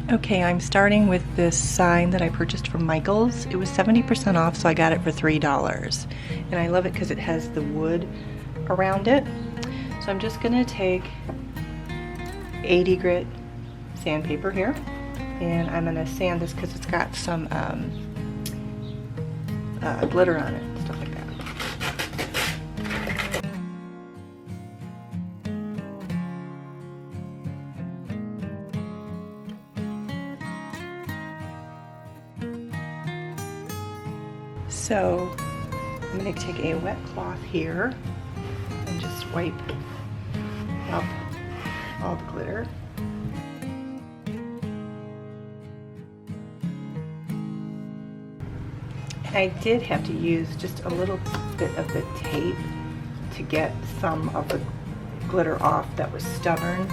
Okay, I'm starting with this sign that I purchased from Michael's. It was 70% off, so I got it for $3. And I love it because it has the wood around it. So I'm just gonna take 80 grit sandpaper here, and I'm gonna sand this because it's got some glitter on it and stuff like that. So I'm going to take a wet cloth here and just wipe up all the glitter. And I did have to use just a little bit of the tape to get some of the glitter off that was stubborn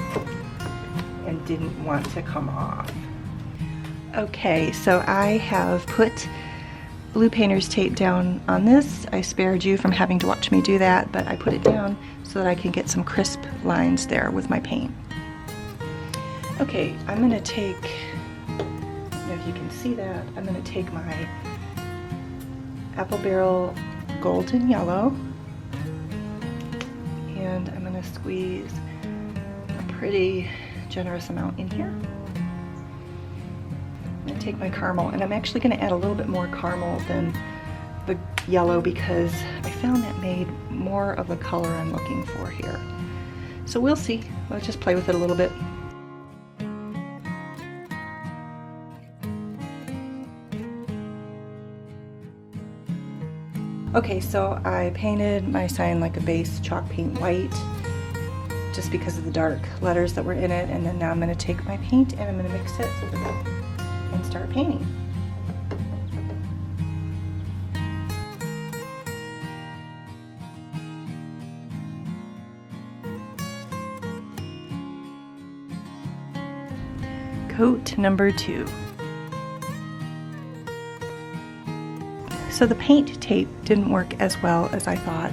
and didn't want to come off. Okay, so I have put blue painter's tape down on this. I spared you from having to watch me do that, but I put it down so that I can get some crisp lines there with my paint. Okay, I'm gonna take, I don't know if you can see that, I'm gonna take my Apple Barrel Golden Yellow and I'm gonna squeeze a pretty generous amount in here. I'm going to take my caramel, and I'm actually going to add a little bit more caramel than the yellow because I found that made more of the color I'm looking for here. So we'll see. Let's just play with it a little bit. Okay, so I painted my sign like a base chalk paint white just because of the dark letters that were in it, and then now I'm going to take my paint and I'm going to mix it with it and start painting. Coat number 2. So the paint tape didn't work as well as I thought,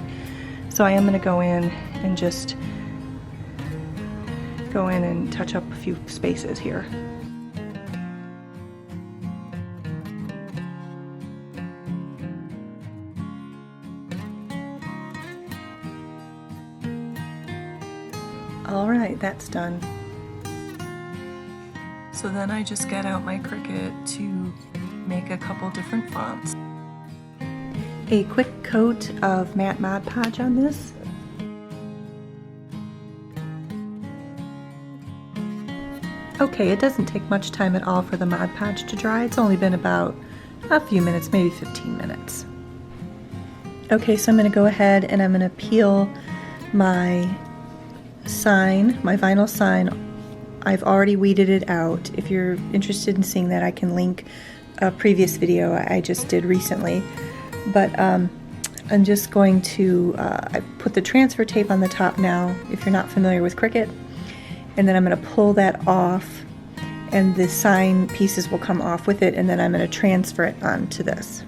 so I am going to go in and just touch up a few spaces here. Alright, that's done. So then I just get out my Cricut to make a couple different fonts. A quick coat of matte Mod Podge on this. Okay, it doesn't take much time at all for the Mod Podge to dry. It's only been about a few minutes, maybe 15 minutes. Okay, so I'm going to go ahead and I'm going to peel my sign, my vinyl sign. I've already weeded it out. If you're interested in seeing that, I can link a previous video I just did recently. But I'm just going to, I put the transfer tape on the top now, if you're not familiar with Cricut, and then I'm going to pull that off, and the sign pieces will come off with it, and then I'm going to transfer it onto this.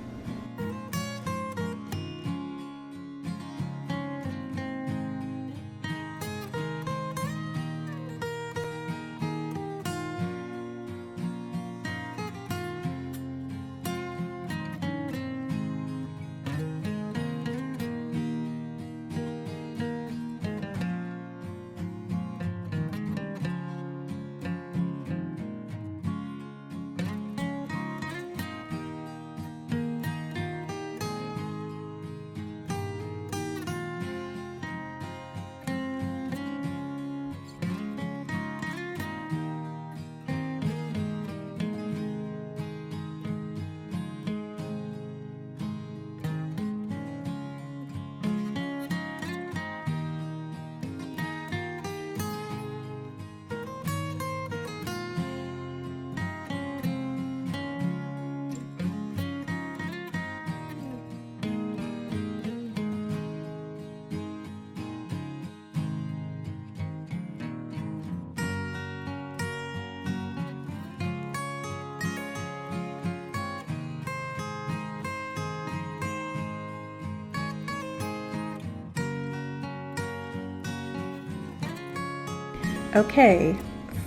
Okay,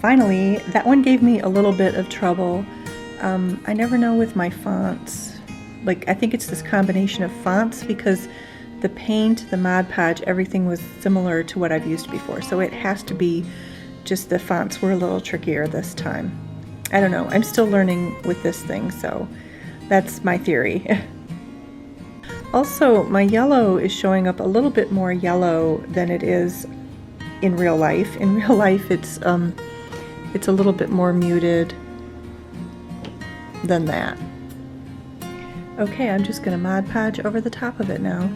finally, that one gave me a little bit of trouble. I never know with my fonts. Like, I think it's this combination of fonts because the paint, the Mod Podge, everything was similar to what I've used before. So it has to be just the fonts were a little trickier this time. I don't know. I'm still learning with this thing, so that's my theory. Also, my yellow is showing up a little bit more yellow than it is in real life. In real life, it's a little bit more muted than that. Okay, I'm just going to Mod Podge over the top of it now.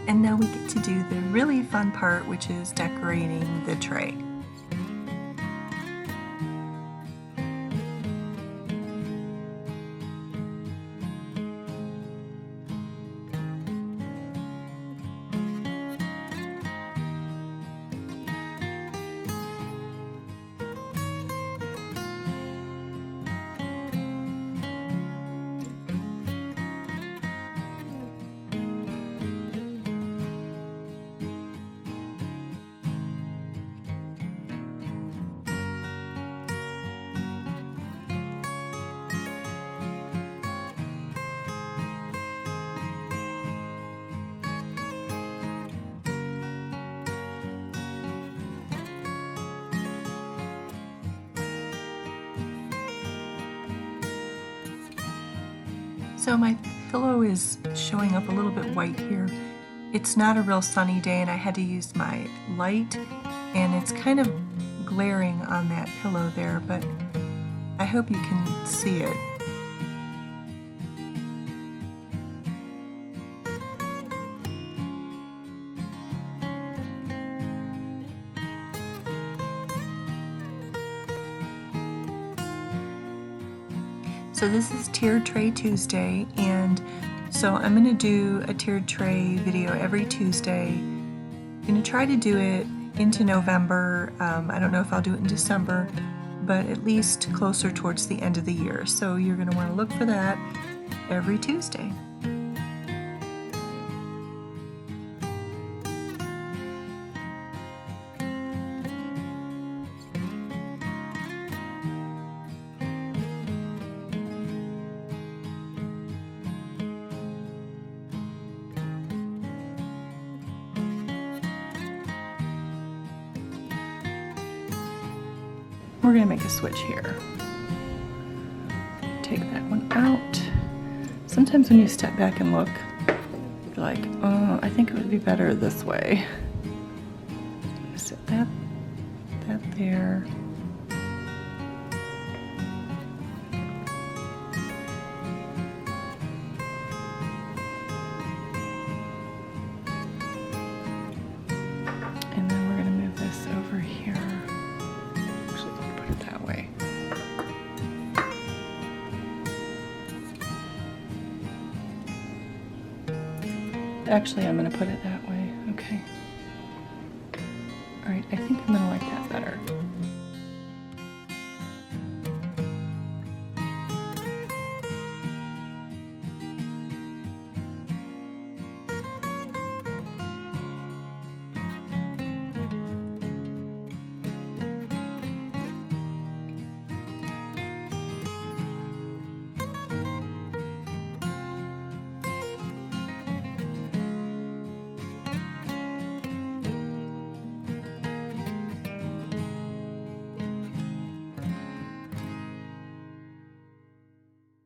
And now we get to do the really fun part, which is decorating the tray. So my pillow is showing up a little bit white here. It's not a real sunny day and I had to use my light and it's kind of glaring on that pillow there, but I hope you can see it. So this is Tiered Tray Tuesday, and so I'm going to do a tiered tray video every Tuesday. I'm going to try to do it into November. I don't know if I'll do it in December, but at least closer towards the end of the year. So you're going to want to look for that every Tuesday. We're going to make a switch here. Take that one out. Sometimes when you step back and look, you're like, oh, I think it would be better this way. Set that there. And then we're going to move this over here. That way. Actually, I'm going to put it that way. Okay. All right, I think I'm going to like that